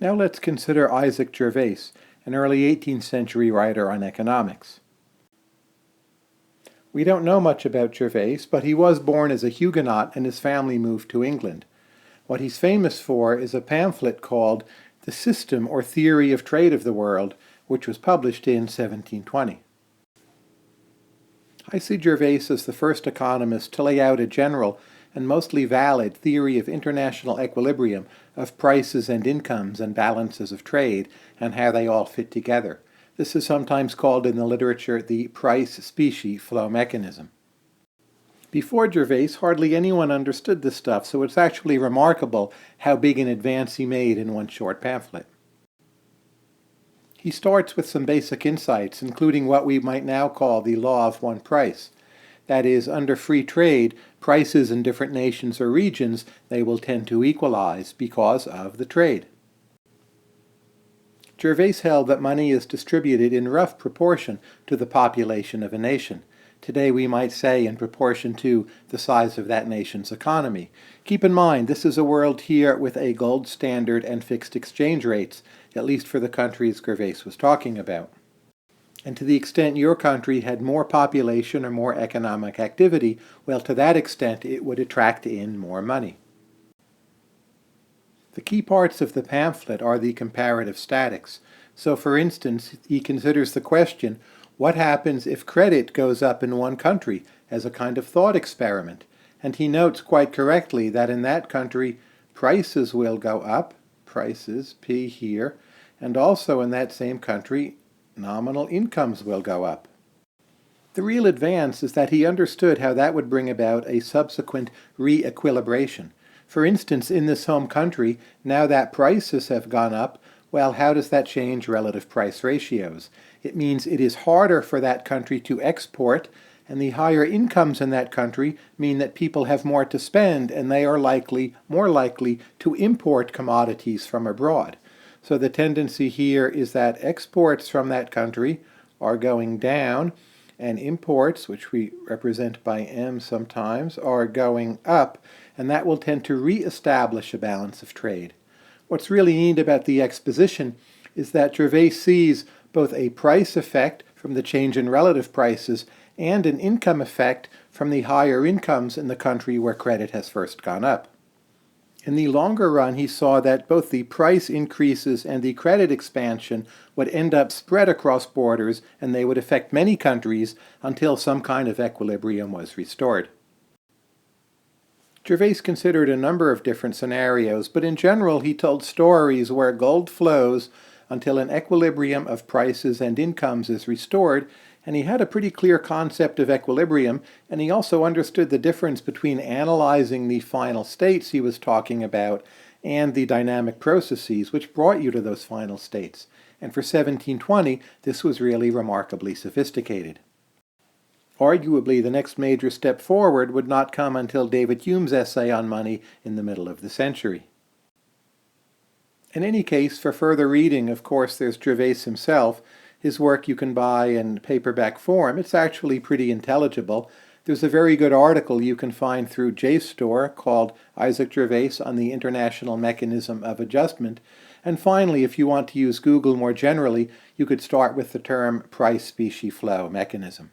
Now let's consider Isaac Gervaise, an early 18th century writer on economics. We don't know much about Gervaise, but he was born as a Huguenot and his family moved to England. What he's famous for is a pamphlet called The System or Theory of Trade of the World, which was published in 1720. I see Gervaise as the first economist to lay out a general and mostly valid theory of international equilibrium of prices and incomes and balances of trade and how they all fit together. This is sometimes called in the literature the price-specie flow mechanism. Before Gervaise, hardly anyone understood this stuff, so it's actually remarkable how big an advance he made in one short pamphlet. He starts with some basic insights, including what we might now call the law of one price. That is, under free trade, prices in different nations or regions, they will tend to equalize because of the trade. Gervaise held that money is distributed in rough proportion to the population of a nation. Today we might say in proportion to the size of that nation's economy. Keep in mind, this is a world here with a gold standard and fixed exchange rates, at least for the countries Gervaise was talking about. And to the extent your country had more population or more economic activity, well, to that extent it would attract in more money. The key parts of the pamphlet are the comparative statics. So, for instance, he considers the question, what happens if credit goes up in one country, as a kind of thought experiment? And he notes quite correctly that in that country, prices will go up, prices, P here, and also in that same country, nominal incomes will go up. The real advance is that he understood how that would bring about a subsequent re-equilibration. For instance, in this home country, now that prices have gone up, well, how does that change relative price ratios? It means it is harder for that country to export, and the higher incomes in that country mean that people have more to spend, and they are more likely to import commodities from abroad. So the tendency here is that exports from that country are going down, and imports, which we represent by M sometimes, are going up, and that will tend to re-establish a balance of trade. What's really neat about the exposition is that Gervaise sees both a price effect from the change in relative prices and an income effect from the higher incomes in the country where credit has first gone up. In the longer run, he saw that both the price increases and the credit expansion would end up spread across borders, and they would affect many countries until some kind of equilibrium was restored. Gervaise considered a number of different scenarios, but in general he told stories where gold flows until an equilibrium of prices and incomes is restored, and he had a pretty clear concept of equilibrium, and he also understood the difference between analyzing the final states he was talking about and the dynamic processes which brought you to those final states. And for 1720, this was really remarkably sophisticated. Arguably, the next major step forward would not come until David Hume's essay on money in the middle of the century. In any case, for further reading, of course, there's Gervaise himself. His work you can buy in paperback form. It's actually pretty intelligible. There's a very good article you can find through JSTOR called Isaac Gervaise on the International Mechanism of Adjustment. And finally, if you want to use Google more generally, you could start with the term price-specie flow mechanism.